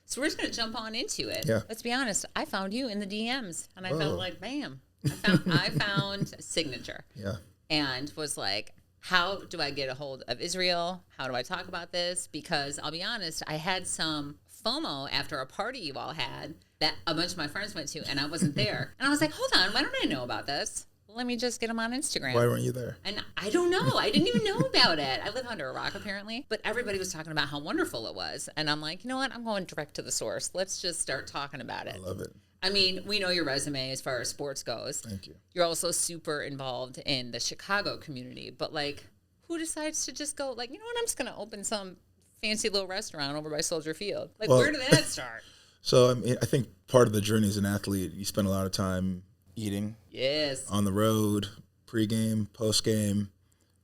So we're just going to jump on into it. Yeah. Let's be honest. I found you in the DMs, and I felt like, bam. I found Signature. Yeah. And was like, how do I get a hold of Israel? How do I talk about this? Because I'll be honest, I had some FOMO after a party you all had that a bunch of my friends went to, and I wasn't there. And I was like, hold on, why don't I know about this? Let me just get them on Instagram. Why weren't you there? And I don't know. I didn't even know about it. I live under a rock, apparently. But everybody was talking about how wonderful it was. And I'm like, you know what? I'm going direct to the source. Let's just start talking about it. I love it. I mean, we know your resume as far as sports goes. Thank you. You're also super involved in the Chicago community. But, like, who decides to just go, like, you know what? I'm just going to open some fancy little restaurant over by Soldier Field. Like, where did that start? So, I mean, I think part of the journey as an athlete, you spend a lot of time eating. Yes. On the road, pregame, postgame,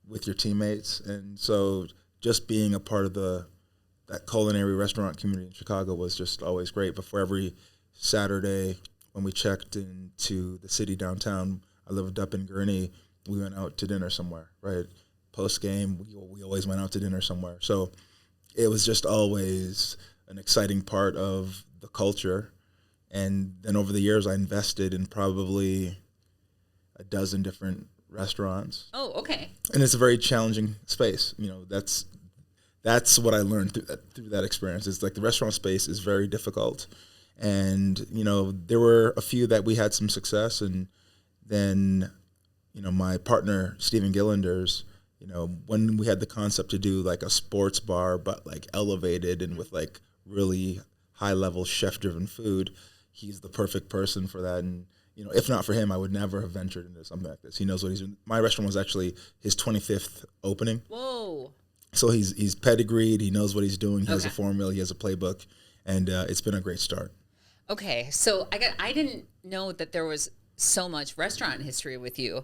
with your teammates. And so just being a part of that culinary restaurant community in Chicago was just always great. Before every Saturday when we checked into the city downtown, I lived up in Gurnee, we went out to dinner somewhere, right? Post-game, we always went out to dinner somewhere. So it was just always an exciting part of the culture. And then over the years, I invested in probably a dozen different restaurants. Oh, okay. And it's a very challenging space. You know, that's what I learned through that experience. It's like the restaurant space is very difficult. And, you know, there were a few that we had some success. And then, you know, my partner, Stephen Gillanders, you know, when we had the concept to do like a sports bar, but like elevated and with like really high level chef driven food, he's the perfect person for that. And, you know, if not for him, I would never have ventured into something like this. He knows what he's doing. My restaurant was actually his 25th opening. Whoa. So he's pedigreed. He knows what he's doing. He has a formula. He has a playbook. And it's been a great start. Okay. So I didn't know that there was so much restaurant history with you.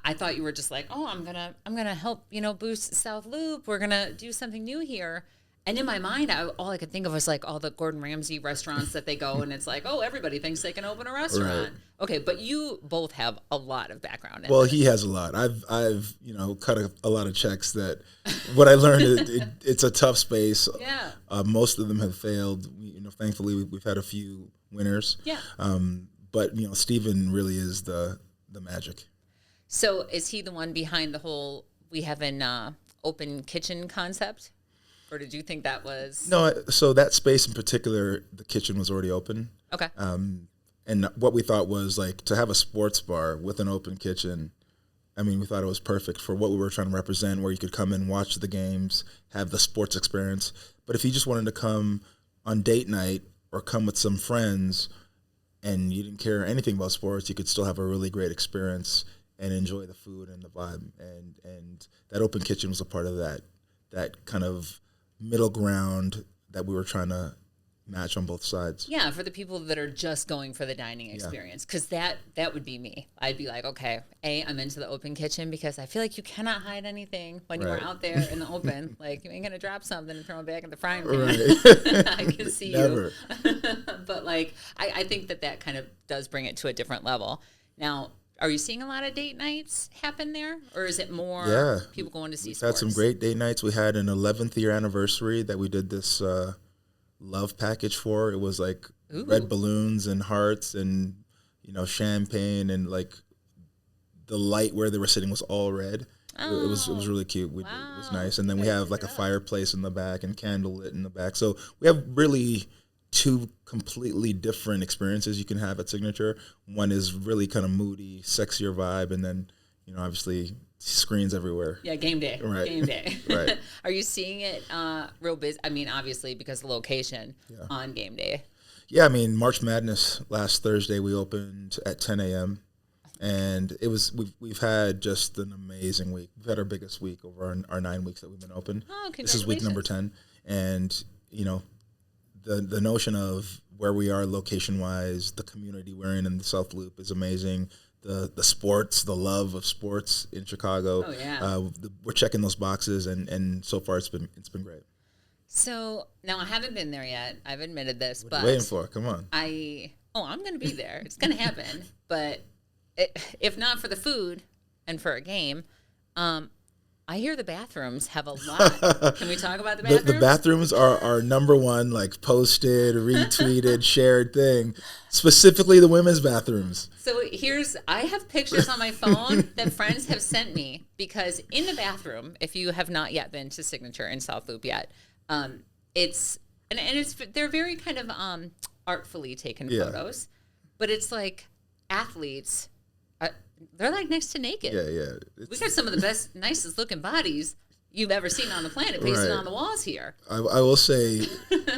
I thought you were just like, oh, I'm gonna help, you know, boost South Loop. We're gonna do something new here. And in my mind, all I could think of was like all the Gordon Ramsay restaurants that they go, and it's like, oh, everybody thinks they can open a restaurant. Right. Okay, but you both have a lot of background in this. He has a lot. I've you know, cut a lot of checks. That what I learned is it's a tough space. Yeah. Most of them have failed. You know, thankfully we've had a few winners. Yeah. But you know, Stephen really is the magic. So is he the one behind the whole we have an open kitchen concept? Or did you think that was... No, so that space in particular, the kitchen was already open. Okay. And what we thought was, like, to have a sports bar with an open kitchen, I mean, we thought it was perfect for what we were trying to represent, where you could come and watch the games, have the sports experience. But if you just wanted to come on date night or come with some friends and you didn't care anything about sports, you could still have a really great experience and enjoy the food and the vibe. And that open kitchen was a part of that kind of middle ground that we were trying to match on both sides. Yeah, for the people that are just going for the dining experience, because that would be me. I'd be like, okay, I'm into the open kitchen because I feel like you cannot hide anything when you are out there in the open. Like, you ain't going to drop something and throw it back in the frying pan. Right. I can see Never. You. But, like, I think that kind of does bring it to a different level. Now, are you seeing a lot of date nights happen there? Or is it more people going to see sports? We've had some great date nights. We had an 11th year anniversary that we did this love package for. It was like red balloons and hearts and, you know, champagne, and like the light where they were sitting was all red. Oh, it was really cute. It was nice. And then we have like a fireplace in the back and candlelit in the back. So we have really two completely different experiences you can have at Signature. One is really kind of moody, sexier vibe, and then, you know, obviously screens everywhere. Yeah, game day. Right. Game day. Right. Are you seeing it real busy? I mean, obviously because of the location on game day. Yeah, I mean, March Madness last Thursday we opened at 10 a.m. and it was we've had just an amazing week. We've had our biggest week over our 9 weeks that we've been open. Oh, congratulations. This is week number 10, and you know, the notion of where we are location-wise, the community we're in the South Loop is amazing. The sports, the love of sports in Chicago. Oh, yeah. We're checking those boxes, and so far it's been great. So now I haven't been there yet. I've admitted this, What but are you waiting for? Come on. I'm going to be there. It's going to happen. But if not for the food and for a game, I hear the bathrooms have a lot. Can we talk about the bathrooms? The bathrooms are our number one, like posted, retweeted, shared thing. Specifically the women's bathrooms. So I have pictures on my phone that friends have sent me because in the bathroom, if you have not yet been to Signature in South Loop yet, they're very kind of artfully taken photos, but it's like athletes. They're like next to naked. Yeah. We got some of the best, nicest looking bodies you've ever seen on the planet pasted on the walls here. I will say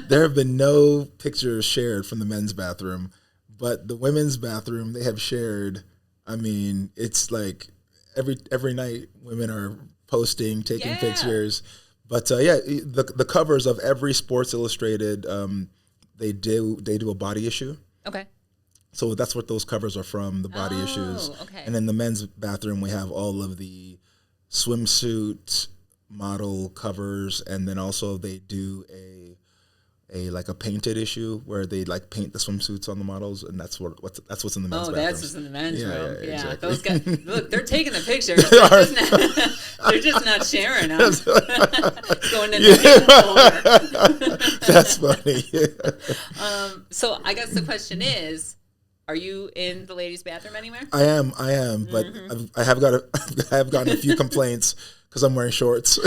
there have been no pictures shared from the men's bathroom, but the women's bathroom they have shared. I mean, it's like every night women are posting, taking pictures. But the covers of every Sports Illustrated, they do a body issue. Okay. So that's what those covers are from, the body issues. Okay. And in the men's bathroom, we have all of the swimsuit model covers, and then also they do a painted issue where they like paint the swimsuits on the models, and that's what's in the men's bathroom. That's what's in the men's room. Yeah, exactly. Those guys, look, they're taking the pictures. They're just not sharing them. It's going in the folder. That's funny. So I guess the question is, are you in the ladies' bathroom anywhere? I am, but I have gotten a few complaints because I'm wearing shorts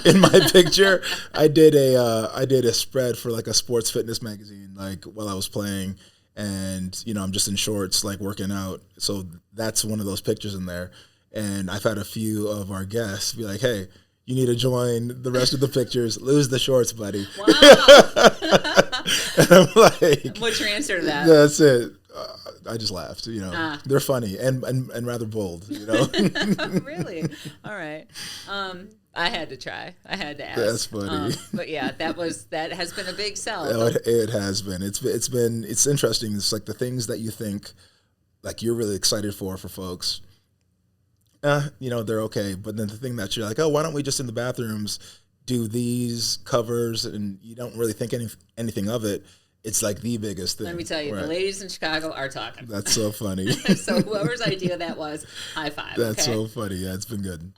in my picture. I did a spread for like a sports fitness magazine, like while I was playing, and I'm just in shorts, like working out. So that's one of those pictures in there. And I've had a few of our guests be like, "Hey, you need to join the rest of the pictures. Lose the shorts, buddy." Wow. And I'm like, what's your answer to that? That's it. I just laughed. They're funny and rather bold. Really? All right. I had to try. I had to ask. That's funny. But yeah, that has been a big sell. It has been. It's interesting. It's like the things that you think like you're really excited for folks. They're okay. But then the thing that you're like, oh, why don't we just in the bathrooms do these covers, and you don't really think anything of it. It's like the biggest thing. Let me tell you, the ladies in Chicago are talking. That's so funny. So whoever's idea that was, high five. That's so funny. Yeah, it's been good.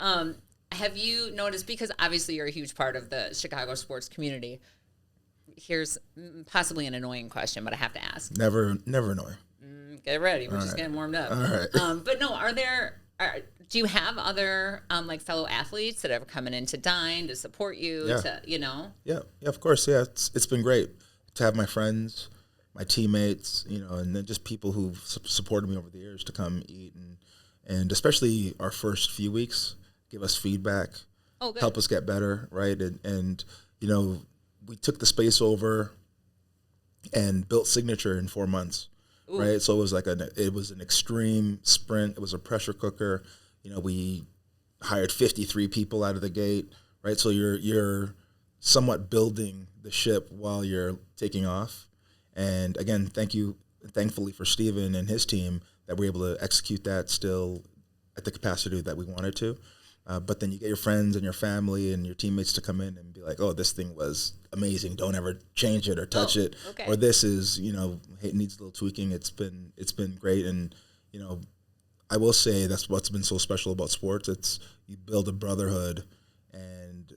Have you noticed, because obviously you're a huge part of the Chicago sports community, here's possibly an annoying question, but I have to ask. Never annoying. Get ready. We're just getting warmed up. All right. But no, do you have other like fellow athletes that are coming in to dine, to support you, Yeah, of course. Yeah, it's been great to have my friends, my teammates, and then just people who've supported me over the years to come eat, and especially our first few weeks, give us feedback, help us get better, right? And we took the space over and built Signature in 4 months, right? So it was an extreme sprint. It was a pressure cooker. We hired 53 people out of the gate, right? So you're somewhat building the ship while you're taking off. And again, thankfully for Steven and his team that we're able to execute that still at the capacity that we wanted to. But then you get your friends and your family and your teammates to come in and be like, oh, this thing was amazing. Don't ever change it or touch it. Okay. Or this is, it needs a little tweaking. It's been great. And, I will say that's what's been so special about sports. It's you build a brotherhood, and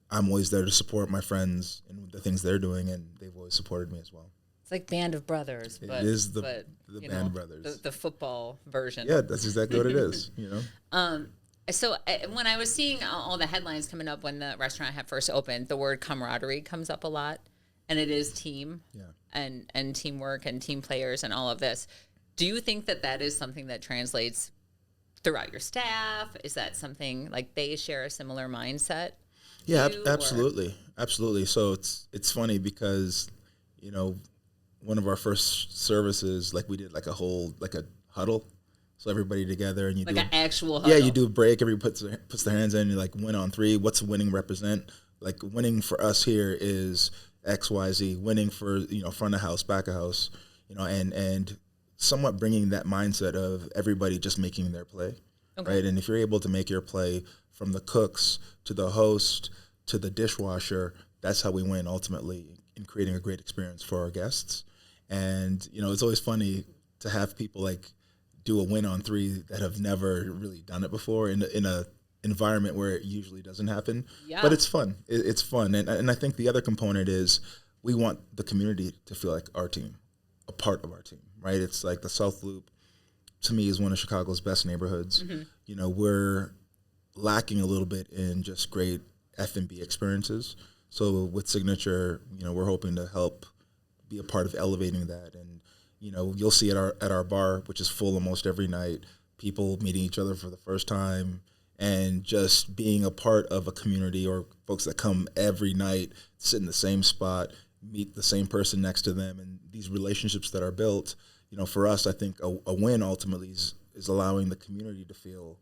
I'm always there to support my friends and the things they're doing, and they've always supported me as well. It's like Band of Brothers. It is the Band of Brothers. The football version. Yeah, that's exactly what it is, So when I was seeing all the headlines coming up when the restaurant had first opened, the word camaraderie comes up a lot, and it is team and teamwork and team players and all of this. Do you think that is something that translates throughout your staff? Is that something like they share a similar mindset? Yeah, absolutely. Absolutely. So it's funny because, one of our first services, like we did like a huddle. So everybody together and you do an actual huddle. Yeah, you do a break. Everybody puts their hands in. You like win on three. What's winning represent? Like winning for us here is X, Y, Z. Winning for front of house, back of house. And somewhat bringing that mindset of everybody just making their play, right? And if you're able to make your play from the cooks to the host to the dishwasher, that's how we win ultimately in creating a great experience for our guests. And it's always funny to have people like do a win on three that have never really done it before in a environment where it usually doesn't happen. Yeah. But it's fun. It's fun. And I think the other component is we want the community to feel like our team, a part of our team, right? It's like the South Loop, to me, is one of Chicago's best neighborhoods. You know, we're lacking a little bit in just great F&B experiences. So with Signature, you know, we're hoping to help be a part of elevating that. And, you know, you'll see at our bar, which is full almost every night, people meeting each other for the first time and just being a part of a community, or folks that come every night, sit in the same spot, meet the same person next to them, and these relationships that are built. You know, for us, I think a win ultimately is allowing the community to feel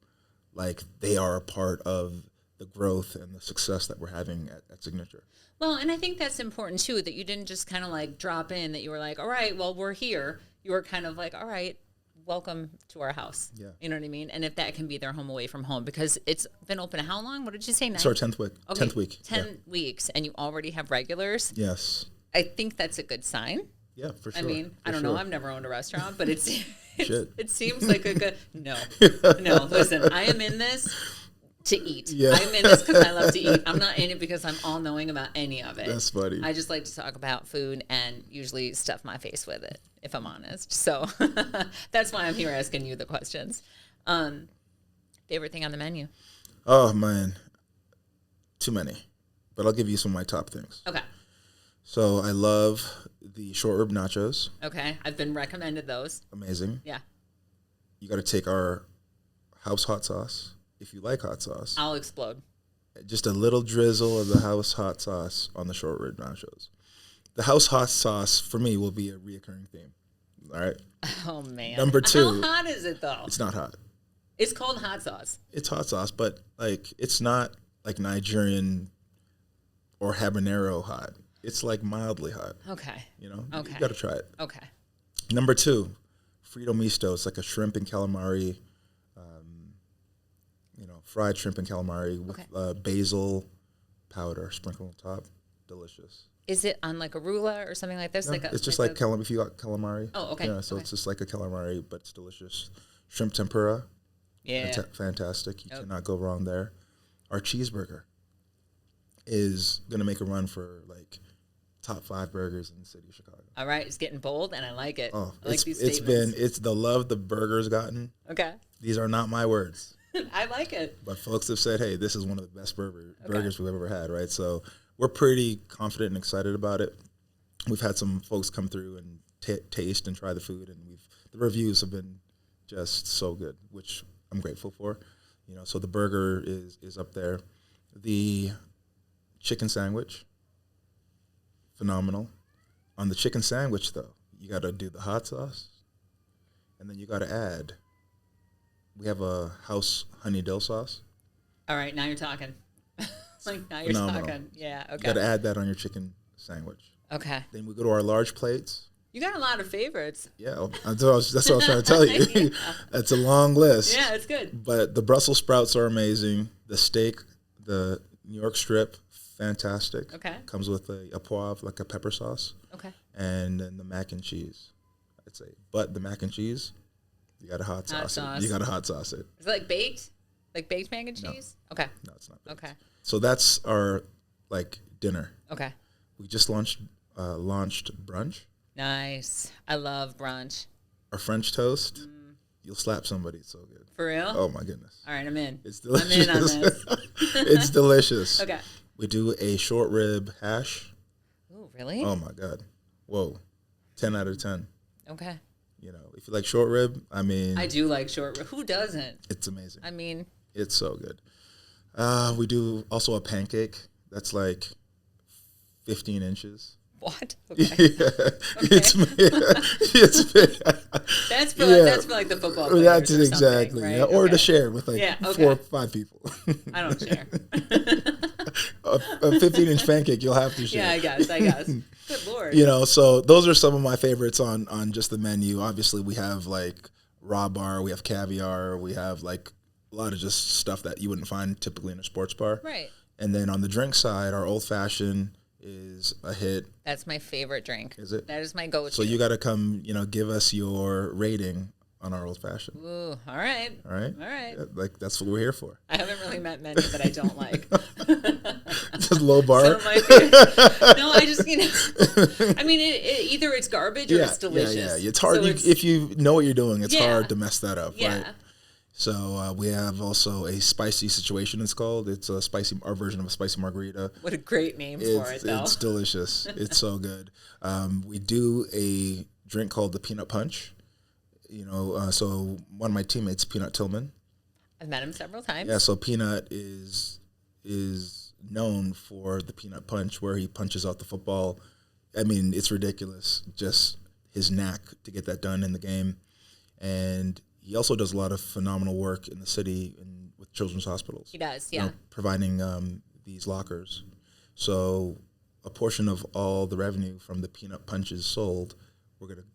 like they are a part of the growth and the success that we're having at Signature. Well, and I think that's important too, that you didn't just kind of like drop in, that you were like, all right, well, we're here. You were kind of like, all right, welcome to our house. Yeah. You know what I mean? And if that can be their home away from home, because it's been open how long? What did you say? It's our 10th week. Okay, 10th week. 10 weeks, and you already have regulars? Yes. I think that's a good sign. Yeah, for sure. I mean, I don't know. I've never owned a restaurant, but it seems like a good. No. Listen, I am in this to eat. Yeah. I'm in this because I love to eat. I'm not in it because I'm all knowing about any of it. That's funny. I just like to talk about food and usually stuff my face with it, if I'm honest. So that's why I'm here asking you the questions. Favorite thing on the menu? Oh man, too many. But I'll give you some of my top things. Okay. So I love the short rib nachos. Okay. I've been recommended those. Amazing. Yeah. You got to take our house hot sauce. If you like hot sauce, I'll explode. just a little drizzle of the house hot sauce on the short rib nachos. The house hot sauce for me will be a reoccurring theme. All right. Oh man. Number 2. How hot is it though? It's not hot. It's called hot sauce. It's hot sauce, but like it's not like Nigerian or habanero hot. It's like mildly hot. Okay. You know. Okay. You got to try it. Okay. Number 2, Frito Misto. It's like a shrimp and calamari, fried shrimp and calamari with basil powder sprinkled on top. Delicious. Is it on like a roula or something like this? No, it's just like if you got calamari. Oh, okay. Yeah, so it's just like a calamari, but it's delicious. Shrimp tempura. Yeah. Fantastic. You cannot go wrong there. Our cheeseburger is going to make a run for like top 5 burgers in the city of Chicago. All right. It's getting bold and I like it. Oh, I like these statements. It's the love the burger's gotten. Okay. These are not my words. I like it. But folks have said, hey, this is one of the best burgers we've ever had, right? So we're pretty confident and excited about it. We've had some folks come through and taste and try the food, and the reviews have been just so good, which I'm grateful for. So the burger is up there. The chicken sandwich, phenomenal. On the chicken sandwich, though, you got to do the hot sauce, and then you got to add. We have a house honey dill sauce. All right, now you're talking. Now you're Phenomenal. talking. Yeah, okay. You got to add that on your chicken sandwich. Okay. Then we go to our large plates. You got a lot of favorites. Yeah, that's what I was trying to tell you. Yeah. That's a long list. Yeah, it's good. But the Brussels sprouts are amazing. The steak, the New York strip, fantastic. Okay. Comes with a poivre, like a pepper sauce. Okay. And then the mac and cheese, I'd say. But the mac and cheese, you got to hot sauce it. You got to hot sauce it. Is it like baked? Like baked mac and cheese? No. Okay. No, it's not baked. Okay. So that's our, dinner. Okay. We just launched brunch. Nice. I love brunch. Our French toast. You'll slap somebody. It's so good. For real? Oh, my goodness. All right, I'm in. It's delicious. I'm in on this. It's delicious. Okay. We do a short rib hash. Oh, really? Oh, my God. Whoa. 10 out of 10. Okay. If you like short rib, I mean. I do like short rib. Who doesn't? It's amazing. I mean. It's so good. We do also a pancake that's like 15 inches. What? Okay. Yeah. Okay. It's that's for like the football players. That's or exactly. Right? Yeah. Or to share with 4 or 5 people. I don't share. a 15-inch pancake you'll have to share. Yeah, I guess. Good Lord. So those are some of my favorites on just the menu. Obviously, we have like raw bar, we have caviar, we have like a lot of just stuff that you wouldn't find typically in a sports bar. Right. And then on the drink side, our old fashioned is a hit. That's my favorite drink. Is it? That is my go-to. So you got to come, give us your rating on our old fashioned. Ooh, all right. All right. All right. Yeah, like that's what we're here for. I haven't really met many that I don't like. Just low bar. No, I just, I mean, either it's garbage or it's delicious. Yeah. It's hard. So if you know what you're doing, it's hard to mess that up, yeah. right? So we have also a spicy situation. It's called. It's our version of a spicy margarita. What a great name for it, though. It's delicious. It's so good. We do a drink called the Peanut Punch. So one of my teammates, Peanut Tillman. I've met him several times. Yeah. So Peanut is known for the Peanut Punch, where he punches out the football. I mean, it's ridiculous. Just his knack to get that done in the game, and he also does a lot of phenomenal work in the city and with children's hospitals. He does, yeah. Providing these lockers. So a portion of all the revenue from the Peanut Punches sold, we're going to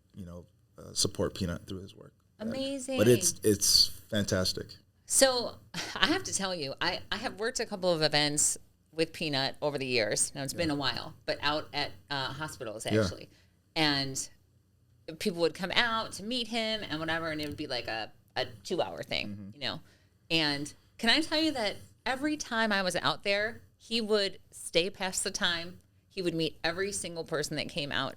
support Peanut through his work. Amazing. But it's fantastic. So I have to tell you, I have worked a couple of events with Peanut over the years. Now, it's been a while, but out at hospitals, actually. Yeah. And people would come out to meet him and whatever, and it would be like a 2-hour thing, And can I tell you that every time I was out there, he would stay past the time. He would meet every single person that came out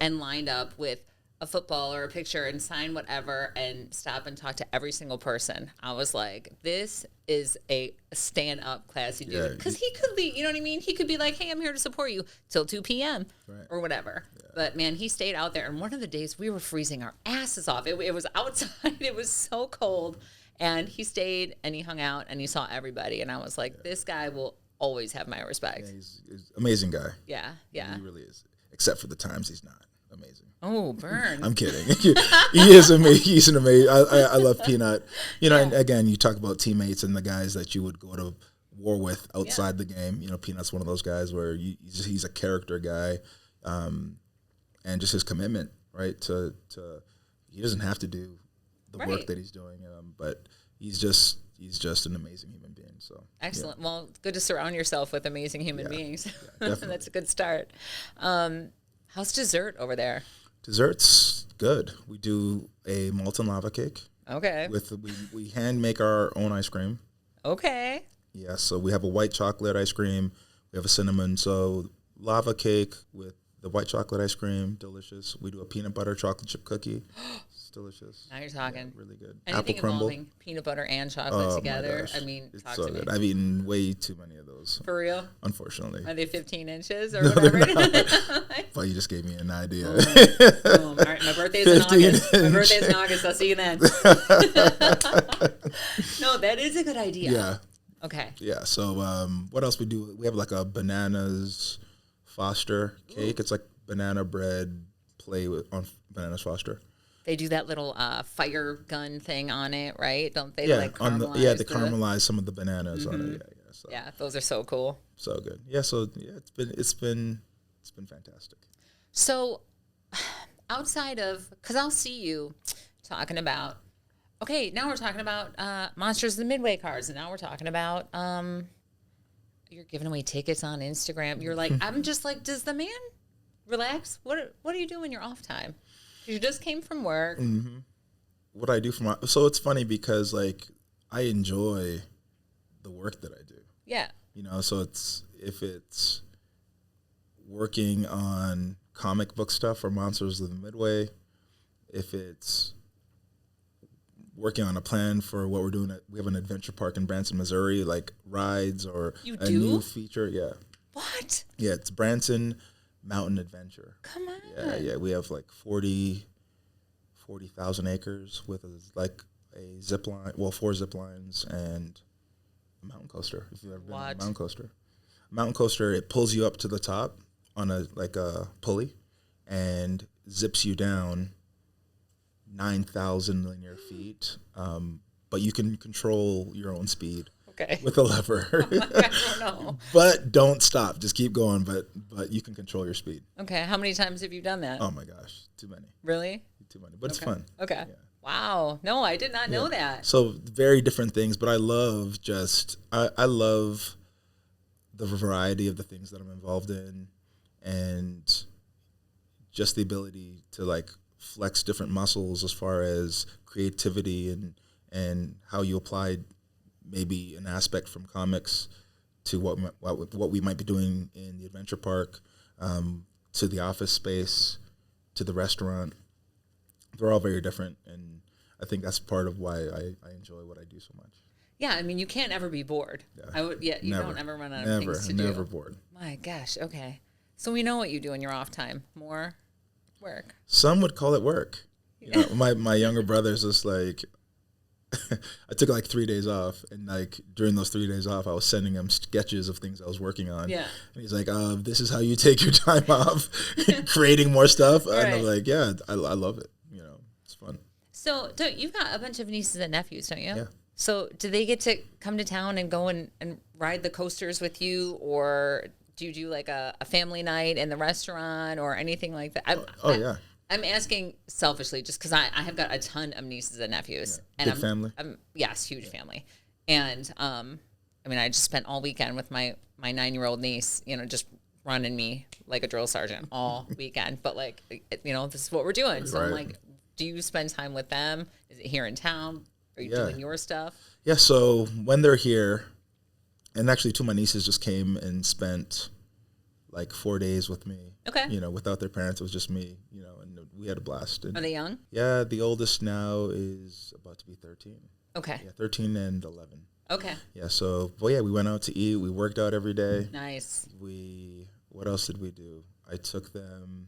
and lined up with a football or a picture and sign whatever and stop and talk to every single person. I was like, this is a stand-up classy dude. Because he could be, you know what I mean? He could be like, hey, I'm here to support you till 2 p.m. Or whatever. Yeah. But, man, he stayed out there. And one of the days we were freezing our asses off. It was outside. It was so cold. And he stayed and he hung out and he saw everybody. And I was like, this guy will always have my respect. Yeah, he's an amazing guy. Yeah. He really is. Except for the times he's not. Amazing. Oh, burn. I'm kidding. He is amazing. He's an amazing. I love Peanut. And again, you talk about teammates and the guys that you would go to war with outside the game. Peanut's one of those guys where he's a character guy, and just his commitment, right? To he doesn't have to do the work that he's doing, but he's just an amazing human being. So excellent. Yeah. Well, good to surround yourself with amazing human beings. Yeah, that's a good start. How's dessert over there? Dessert's good. We do a molten lava cake. Okay. We hand make our own ice cream. Okay. Yeah, so we have a white chocolate ice cream. We have a cinnamon. So lava cake with the white chocolate ice cream, delicious. We do a peanut butter chocolate chip cookie. It's delicious. Now you're talking. Yeah, really good. Anything Apple crumble. Involving peanut butter and chocolate together. I mean, it's talk so to good. me. I've eaten way too many of those. For real? Unfortunately. Are they 15 inches or whatever? Well, you just gave me an idea. All right, my birthday's in August. My birthday's in August. I'll see you then. No, that is a good idea. Yeah. Okay. Yeah. So what else we do? We have like a bananas Foster cake. It's like banana bread play on bananas Foster. They do that little fire gun thing on it, right? Don't they? Yeah, like caramelize they caramelize some of the bananas on it. Yeah. So. Yeah, those are so cool. So good. Yeah. So it's been fantastic. So outside of, because I'll see you talking about. Okay, now we're talking about Monsters of the Midway cards, and now we're talking about you're giving away tickets on Instagram. You're like, I'm just like, does the man relax? What do you do in your off time? You just came from work. Mm-hmm. What I do so it's funny because like I enjoy the work that I do. Yeah. So if it's working on comic book stuff for Monsters of the Midway, if it's working on a plan for what we're doing. We have an adventure park in Branson, Missouri, like rides or a new feature. Yeah. What? Yeah, it's Branson Mountain Adventure. Come on. Yeah. We have like 40,000 acres with a zip line, 4 zip lines and a mountain coaster. If you've ever been on a mountain coaster. Mountain coaster, it pulls you up to the top on a pulley and zips you down 9,000 linear feet, but you can control your own speed with a lever. I don't know. But don't stop. Just keep going, but you can control your speed. Okay. How many times have you done that? Oh, my gosh. Too many. Really? Too many. But it's fun. Okay. Yeah. Wow. No, I did not know that. So very different things, but I love I love the variety of the things that I'm involved in and just the ability to like flex different muscles as far as creativity and how you applied maybe an aspect from comics to what we might be doing in the adventure park, to the office space, to the restaurant. They're all very different, and I think that's part of why I enjoy what I do so much. Yeah, I mean, you can't ever be bored. Yeah. You Never. don't ever run out of things to do. Never bored. My gosh, okay. So we know what you do in your off time. More work. Some would call it work. You know, my younger brother's just like, I took like 3 days off, and like during those 3 days off, I was sending him sketches of things I was working on. Yeah. And he's like, this is how you take your time off, creating more stuff. Right. And I'm like, yeah, I love it. You know, it's fun. So you've got a bunch of nieces and nephews, don't you? Yeah. So do they get to come to town and go and ride the coasters with you, or do you do like a family night in the restaurant or anything like that? Yeah. I'm asking selfishly just because I have got a ton of nieces and nephews. Yeah. And Big family? Yes, huge family. And I mean, I just spent all weekend with my 9-year-old niece, you know, just running me like a drill sergeant all weekend. But like, you know, this is what we're doing. So I'm like, do you spend time with them? Is it here in town? Are you doing your stuff? Yeah, so when they're here, and actually two of my nieces just came and spent like 4 days with me. Okay. You know, without their parents, it was just me, you know, and we had a blast. And Are they young? yeah, the oldest now is about to be 13. Okay. Yeah, 13 and 11. Okay. Yeah, so, well, yeah, we went out to eat. We worked out every day. Nice. What else did we do? I took them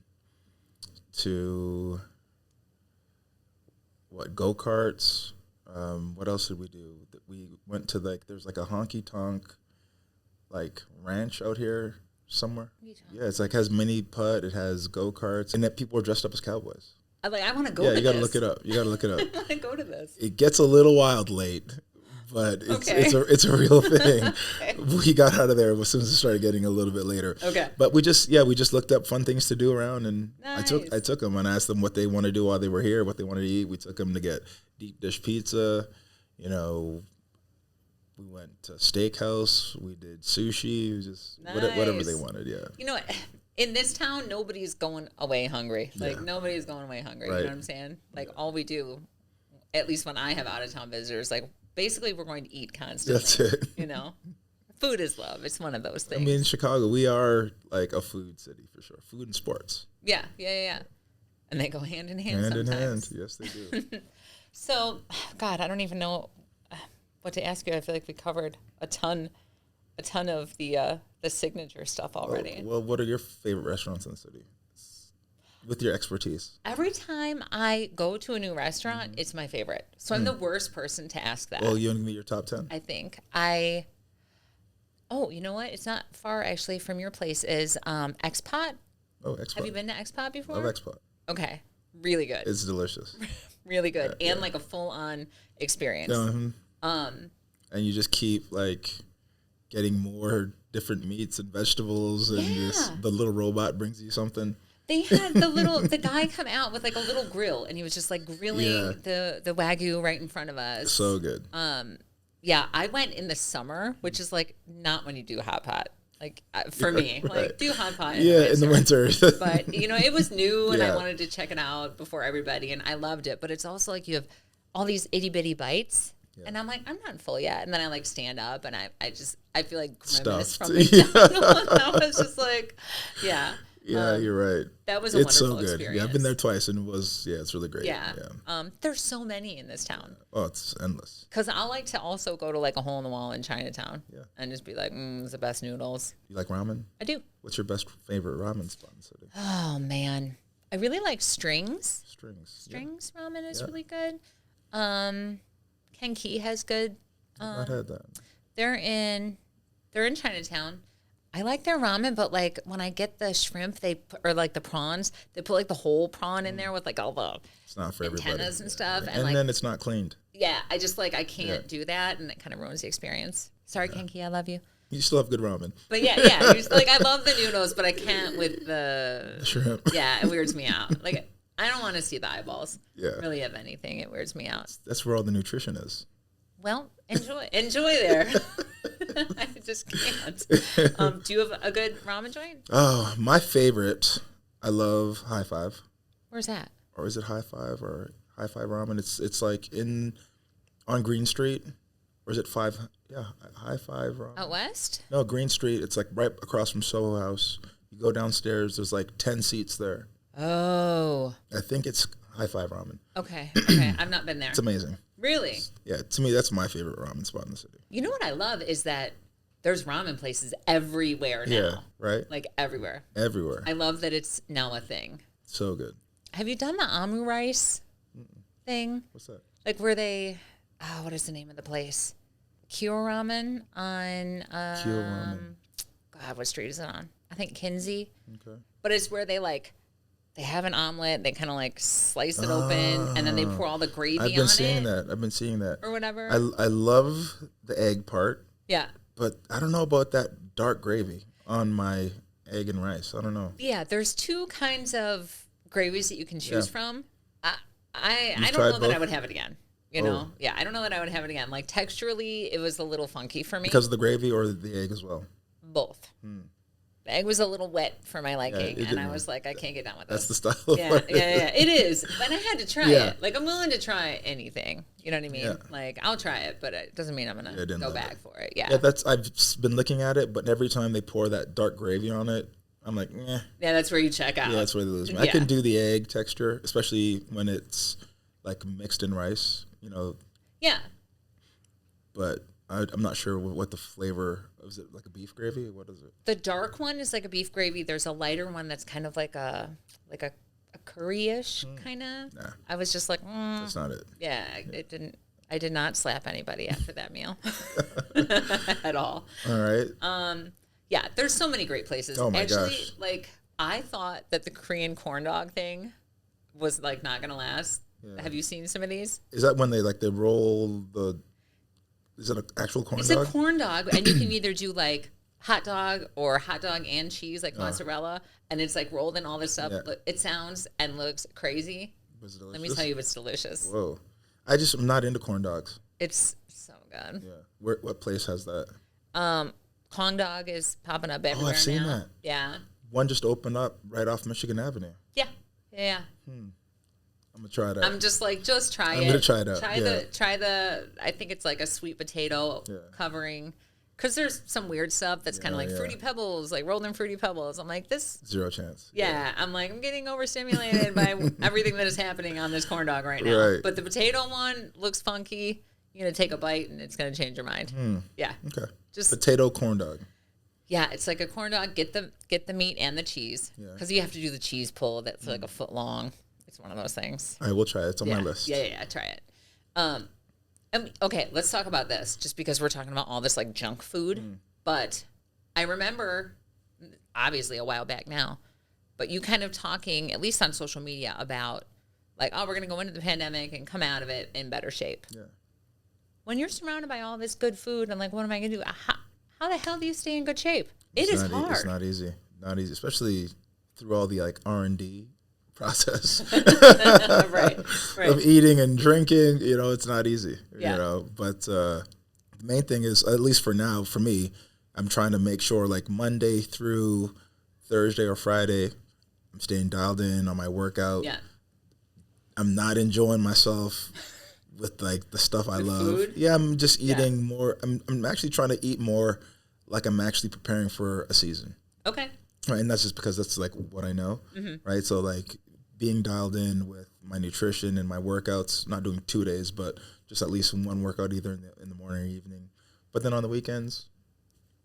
to, go-karts. What else did we do? We went to, there's like a honky-tonk, ranch out here somewhere. Yeah, it's has mini putt, it has go-karts, and that people are dressed up as cowboys. I want to go Yeah, to you got to this. look it up. You got to look it up. I want to go to this. It gets a little wild late, but Okay. it's a real thing. Okay. We got out of there as soon as it started getting a little bit later. Okay. But we just looked up fun things to do around, and Nice. I took them and asked them what they want to do while they were here, what they wanted to eat. We took them to get deep dish pizza. You know, we went to steakhouse. We did sushi. Just whatever they wanted. Yeah. You know what? In this town, nobody's going away hungry. Yeah. Nobody's going away hungry. Right. You know what I'm saying? All we do, at least when I have out of town visitors, basically we're going to eat constantly. That's it. You know, food is love. It's one of those things. I mean, in Chicago, we are a food city for sure. Food and sports. Yeah. And they go hand in hand Hand in sometimes. hand. Yes, they do. So, God, I don't even know what to ask you. I feel like we covered a ton of the signature stuff already. Well, what are your favorite restaurants in the city? With your expertise. Every time I go to a new restaurant, it's my favorite. So I'm the worst person to ask that. Well, you want to give me your top 10? I think. Oh, you know what? It's not far actually from your place is X-Pot. Oh, X-Pot. Have you been to X-Pot before? Love X-Pot. Okay. Really good. It's delicious. Really good. Yeah, and a full-on experience. And you just keep getting more different meats and vegetables, and the little robot brings you something. They had the guy come out with a little grill, and he was just grilling the Wagyu right in front of us. So good. Yeah, I went in the summer, which is not when you do hot pot. For me, right. do hot pot. In the winter. But it was new, and I Yeah. wanted to check it out before everybody, and I loved it. But it's also you have all these itty bitty bites. Yeah. And I'm I'm not full yet. And then I stand up and I feel like grimace Stuffed. from McDonald's. I was just yeah. Yeah, you're right. That was a it's wonderful so good. experience. Yeah, I've been there twice, and it's really great. Yeah. There's so many in this town. Oh, it's endless. Because I like to also go to a hole in the wall in Chinatown. Yeah. And just be it's the best noodles. You like ramen? I do. What's your favorite ramen spot in the city? Oh, man. I really like Strings. Strings Ramen is really good. Kenki has good. I've had that. They're in Chinatown. I like their ramen, but when I get the shrimp, or the prawns, they put the whole prawn in there with all the it's not for everybody. antennas and stuff, Yeah. And then it's not cleaned. Yeah, I just I can't do that, and it kind of ruins the experience. Sorry, Kenki, I love you. You still have good ramen. But yeah, you're just, I love the noodles, but I can't with the shrimp. Yeah, it weirds me out. I don't want to see the eyeballs. Yeah. Really of anything, it weirds me out. That's where all the nutrition is. Well, enjoy there. I just can't. Do you have a good ramen joint? Oh, my favorite. I love High Five. Where's that? or is it High Five Ramen? It's like on Green Street, or is it Five? Yeah, High Five Ramen. Out west? No, Green Street. It's like right across from Soho House. You go downstairs. There's like 10 seats there. Oh. I think it's High Five Ramen. Okay. Okay. I've not been there. It's amazing. Really? Yeah, to me, that's my favorite ramen spot in the city. You know what I love is that there's ramen places everywhere now. Yeah, right? Like everywhere. Everywhere. I love that it's now a thing. So good. Have you done the Amu rice thing? What's that? Like where they, what is the name of the place? Kyo Ramen on, Kyo Ramen. God, what street is it on? I think Kinsey. Okay. But it's where they like, they have an omelet, they kind of like slice it open, and then they pour all the gravy on it. I've been seeing that. Or whatever. I love the egg part. Yeah. But I don't know about that dark gravy on my egg and rice. I don't know. Yeah, there's two kinds of gravies that you can choose from. I don't tried know that both? I would have it again. You know? Yeah, I don't know that I would have it again. Like texturally, it was a little funky for me. Because of the gravy or the egg as well? Both. The egg was a little wet for my liking, it and I didn't- was like, I can't get down with That's this. the style. Yeah, it is. But I had to try Yeah. it. Like, I'm willing to try anything. You know what I mean? Yeah. Like, I'll try it, but it doesn't mean I'm going to didn't go love back it. for it. Yeah. Yeah, I've been looking at it, but every time they pour that dark gravy on it, I'm like, eh. Yeah, that's where you check out. Yeah, that's where they lose me. I Yeah. can do the egg texture, especially when it's like mixed in rice, Yeah. but I'm not sure what the flavor is. It like a beef gravy? What is it? The dark one is like a beef gravy. There's a lighter one that's kind of like a curry-ish kind of. Nah. I was just like, That's not it. yeah, I did not slap anybody after that meal at all. All right. Yeah, there's so many great places. Oh my Actually, gosh. like I thought that the Korean corn dog thing was like not gonna last. Yeah. Have you seen some of these? Is that when they roll the? Is it an actual corn It's dog? a corn dog, and you can either do like hot dog or hot dog and cheese, like mozzarella, and it's like rolled in all this stuff. Yeah. But it sounds and looks crazy. Was it Let delicious? me tell you, it's delicious. Whoa. I'm not into corn dogs. It's so good. Yeah. What place has that? Kong dog is popping up everywhere I've seen now. that. Yeah. One just opened up right off Michigan Avenue. Yeah. Yeah. I'm gonna try that. I'm just like, just try it. I'm gonna try it out, Try the. I think it's like a sweet potato covering, because there's some weird stuff that's kind of like fruity pebbles, like rolled in fruity pebbles. I'm like this. Zero chance. Yeah, I'm like, I'm getting overstimulated by everything that is happening on this corn dog right now. Right. But the potato one looks funky. You're gonna take a bite and it's gonna change your mind. Yeah. Okay. Just Potato corn dog. yeah, it's like a corn dog. Get the meat and the cheese, because you have to do the cheese pull. That's like a foot long. It's one of those things. All right, we'll try it. It's on my list. Yeah, try it. Okay, let's talk about this, just because we're talking about all this like junk food. But I remember, obviously a while back now, but you kind of talking, at least on social media, about like, oh, we're going to go into the pandemic and come out of it in better shape. Yeah. When you're surrounded by all this good food, I'm like, what am I going to do? How the hell do you stay in good shape? It's hard. It's not easy. Not easy, especially through all the like R&D process right. of eating and drinking. It's not easy. Yeah. But the main thing is, at least for now, for me, I'm trying to make sure like Monday through Thursday or Friday, I'm staying dialed in on my workout. Yeah. I'm not enjoying myself with like the stuff I love. Food? Yeah, I'm just eating more. I'm actually trying to eat more like I'm actually preparing for a season. Okay. Right, and that's just because that's like what I know, right? So like being dialed in with my nutrition and my workouts, not doing 2 days, but just at least one workout either in the morning or evening. But then on the weekends,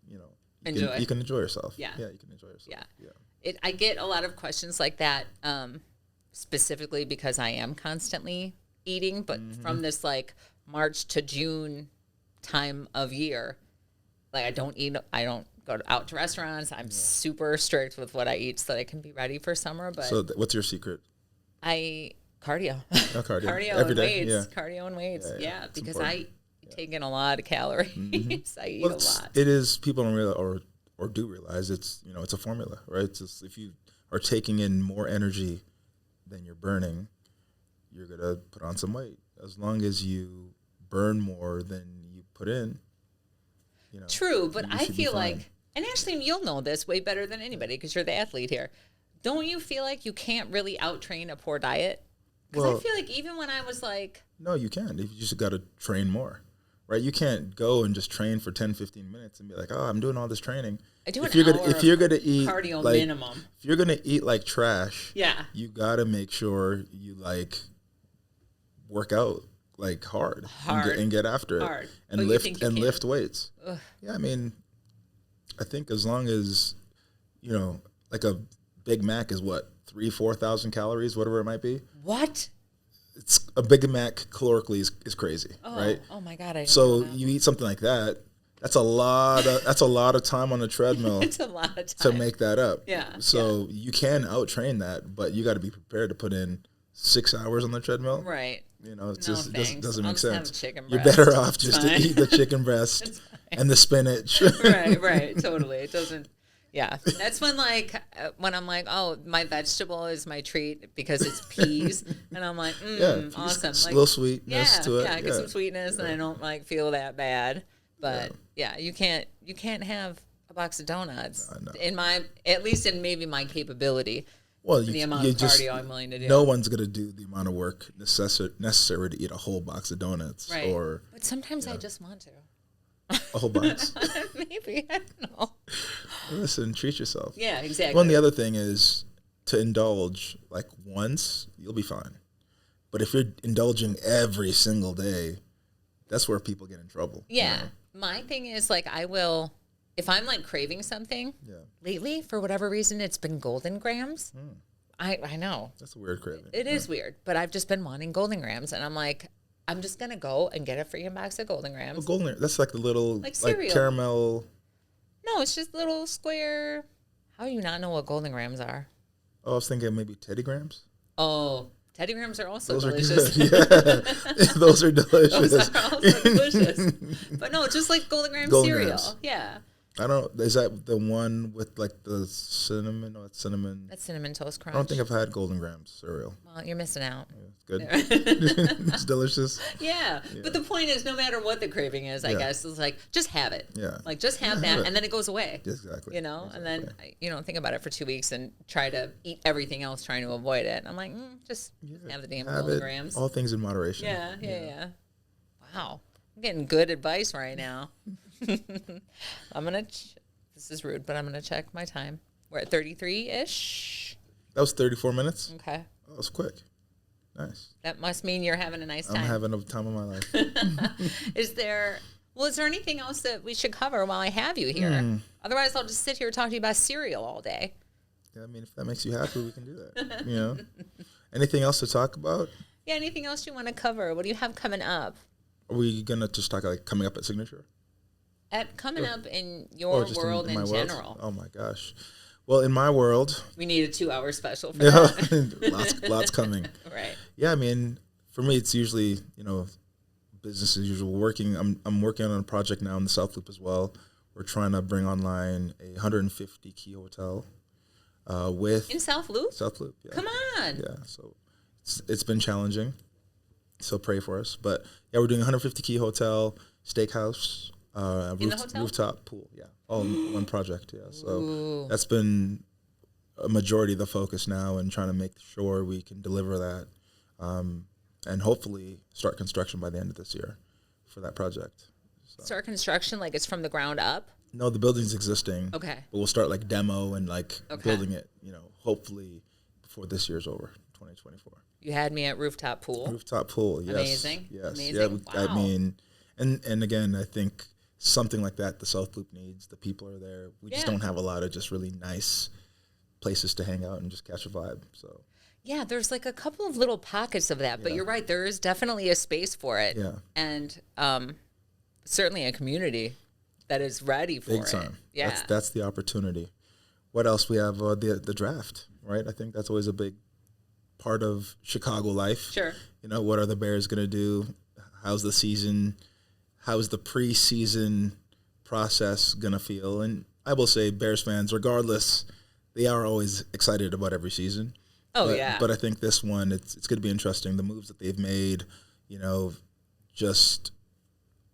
you can enjoy yourself. Yeah. Yeah, you can enjoy yourself. Yeah. I get a lot of questions like that, specifically because I am constantly eating, but from this like March to June time of year, like I don't go out to restaurants. I'm super strict with what I eat so that I can be ready for summer. But So what's your secret? Cardio. No, cardio. Cardio Every and day? weights. Yeah. Cardio and weights. Yeah, It's because important. I take in a lot of calories. I eat a lot. It is, people don't realize or do realize it's a formula, right? It's just, if you are taking in more energy than you're burning, you're gonna put on some weight. As long as you burn more than you put in, True, but you I should be feel fine. like, and actually you'll know this way better than anybody because you're the athlete here. Don't you feel like you can't really out-train a poor diet? Because I feel like even when I was like... No, you can. You just got to train more, right? You can't go and just train for 10, 15 minutes and be like, oh, I'm doing all this training. I do if you're gonna eat cardio like, minimum. If you're going to eat like trash, yeah, you got to make sure you like work out like hard. And get after it and lift weights. Ugh. Yeah, I mean, I think as long as, like a Big Mac is what, 3,000-4,000 calories, whatever it might be. What? It's a Big Mac calorically is crazy, right? Oh my God! So you eat something like that. That's a lot of time on the treadmill. It's a lot of time to make that up. Yeah. So you can out-train that, but you got to be prepared to put in 6 hours on the treadmill. Right. It doesn't make sense. You're better off just to eat the chicken breast and the spinach. Right. Totally. It doesn't. Yeah, that's when I'm like, oh, my vegetable is my treat because it's peas, and I'm like, awesome, a little sweetness to it. Yeah, get some sweetness, and I don't feel that bad. But you can't have a box of donuts at least in maybe my capability. Well, the amount of cardio I'm willing to do. No one's gonna do the amount of work necessary to eat a whole box of donuts. Right. But sometimes I just want to. A whole box. Maybe, I don't know. Listen, treat yourself. Yeah, exactly. Well, and the other thing is to indulge like once, you'll be fine. But if you're indulging every single day, that's where people get in trouble. Yeah. My thing is if I'm craving something, lately, for whatever reason, it's been Golden Grams. I know. That's a weird craving. It is weird, but I've just been wanting Golden Grams, and I'm like, I'm just going to go and get a freaking box of Golden Grams. Well, that's like the little cereal. Caramel. No, it's just little square. How do you not know what Golden Grams are? Oh, I was thinking maybe Teddy Grams. Oh, Teddy Grams are also delicious. Good. Yeah, those are delicious. Those are also delicious. But no, just like Golden Grams cereal. Grams. Yeah. I don't. Is that the one with the cinnamon? No, it's cinnamon. That's Cinnamon Toast Crunch. I don't think I've had Golden Grams cereal. Well, you're missing out. Yeah, it's good. It's delicious. Yeah. But the point is, no matter what the craving is, I guess it's just have it. Yeah. Just have that, and then it goes away. Exactly. And then think about it for 2 weeks and try to eat everything else, trying to avoid it. I'm like, just have the damn Golden Grams. All things in moderation. Yeah. Wow, I'm getting good advice right now. This is rude, but I'm going to check my time. We're at 33-ish. That was 34 minutes? Okay. That was quick. Nice. That must mean you're having a nice time. I'm having a time of my life. Is there anything else that we should cover while I have you here? Otherwise, I'll just sit here and talk to you about cereal all day. Yeah, I mean, if that makes you happy, we can do that. Anything else to talk about? Yeah, anything else you want to cover? What do you have coming up? Are we going to just talk coming up at Signature? Coming up in your world in general. Oh my gosh. Well, in my world, we need a 2-hour special for that. lots coming. Right. Yeah, I mean, for me, it's usually business as usual. I'm working on a project now in the South Loop as well. We're trying to bring online a 150 key hotel in South Loop. South Loop. Yeah. Come on. Yeah. So it's been challenging. So pray for us. But yeah, we're doing a 150 key hotel, steakhouse. In the hotel? Rooftop pool, all in one project, So that's been a majority of the focus now, and trying to make sure we can deliver that, and hopefully start construction by the end of this year for that project. So. Start construction it's from the ground up? No, the building's existing. Okay. But we'll start demo and building it, hopefully before this year's over, 2024. You had me at rooftop pool. Rooftop pool, yes. Amazing. Yes. Amazing. Yeah, wow. I mean, and again, I think something like that the South Loop needs. The people are there. We just don't have a lot of just really nice places to hang out and just catch a vibe. So yeah, there's a couple of little pockets of that, but you're right. There is definitely a space for it. Yeah, and certainly a community that is ready for it. Big time. Yeah, that's the opportunity. What else? We have the draft, right? I think that's always a big part of Chicago life. Sure. What are the Bears going to do? How's the season? How's the preseason process going to feel? And I will say Bears fans, regardless, they are always excited about every season. Oh, yeah. But I think this one, it's going to be interesting. The moves that they've made, just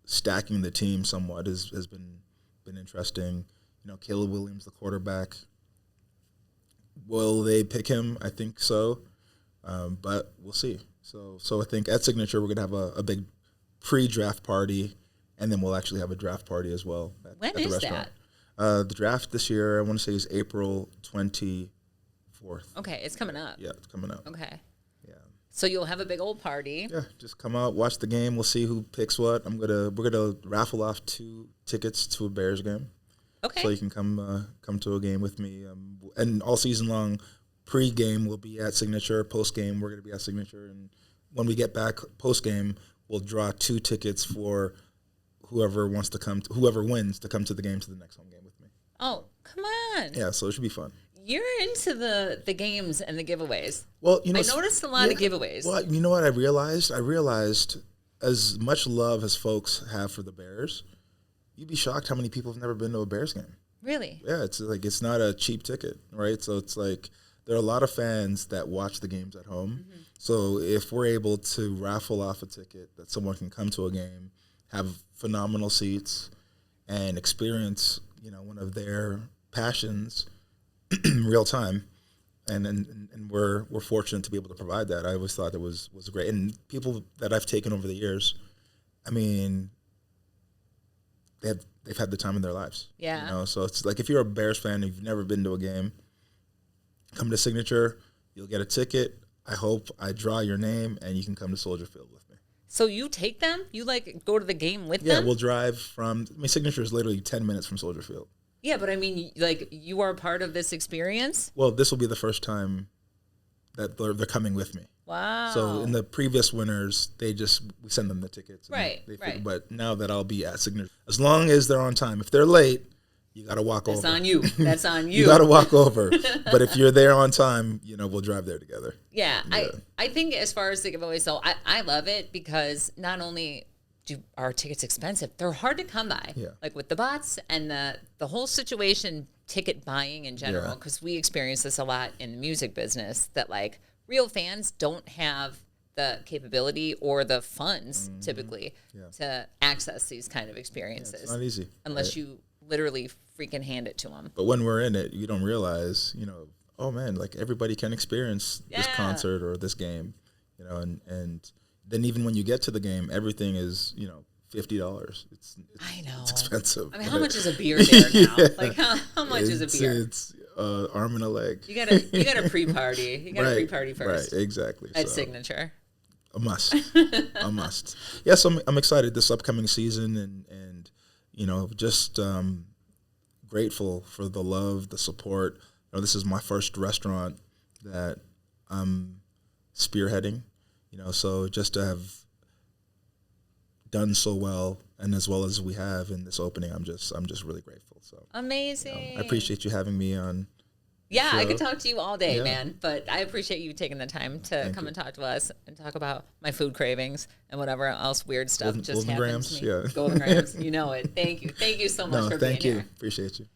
stacking the team somewhat has been interesting. Caleb Williams, the quarterback. Will they pick him? I think so. But we'll see. So I think at Signature we're gonna have a big pre-draft party, and then we'll actually have a draft party as well. When is that? The draft this year, I want to say, is April 24th. Okay, it's coming up. Yeah, it's coming up. Okay. Yeah. So you'll have a big old party. Yeah, just come out, watch the game. We'll see who picks what. We're gonna raffle off 2 tickets to a Bears game. Okay. So you can come to a game with me. And all season long, pre-game we'll be at Signature. Post-game we're gonna be at Signature. And when we get back post-game, we'll draw 2 tickets for whoever wins to come to the game, to the next home game with me. Oh, come on. Yeah, so it should be fun. You're into the games and the giveaways. Well, I noticed a lot of giveaways. Well, you know what I realized? I realized as much love as folks have for the Bears, you'd be shocked how many people have never been to a Bears game. Really? Yeah, it's not a cheap ticket, right? So it's like there are a lot of fans that watch the games at home. Mm-hmm. So if we're able to raffle off a ticket that someone can come to a game, have phenomenal seats, and experience, one of their passions real time, and we're fortunate to be able to provide that. I always thought it was great. And people that I've taken over the years, I mean, they've had the time of their lives. Yeah. So it's like if you're a Bears fan and you've never been to a game, come to Signature. You'll get a ticket. I hope I draw your name and you can come to Soldier Field with me. So you take them? You go to the game with them? Yeah, we'll drive Signature is literally 10 minutes from Soldier Field. Yeah, but I mean, you are part of this experience? Well, this will be the first time that they're coming with me. Wow. So in the previous winners, we send them the tickets. Right. But now that I'll be at Signature, as long as they're on time. If they're late, you got to walk over. That's on you. That's on you. You got to walk over. But if you're there on time, we'll drive there together. Yeah. I think as far as the giveaways, though, I love it because not only are tickets expensive, they're hard to come by. Yeah. Like with the bots and the whole situation, ticket buying in general, because we experience this a lot in the music business, that real fans don't have the capability or the funds typically to access these kind of experiences. It's not easy. Unless you literally freaking hand it to them. But when we're in it, you don't realize, oh man, everybody can experience this concert or this game, and then even when you get to the game, everything is, $50. I know. It's expensive. I mean, how much is a beer there now? How much is a beer? It's arm and a leg. You gotta pre-party. You gotta pre-party first. Right, exactly. At Signature. A must. A must. Yes, I'm excited this upcoming season and just grateful for the love, the support. This is my first restaurant that I'm spearheading. So just to have done so well and as well as we have in this opening, I'm just really grateful. So amazing. I appreciate you having me on. Yeah, I could talk to you all day, man. But I appreciate you taking the time to come and talk to us and talk about my food cravings and whatever else weird stuff just happens to me. Yeah. Golden grams, you know it. Thank you so much for being here. Appreciate you.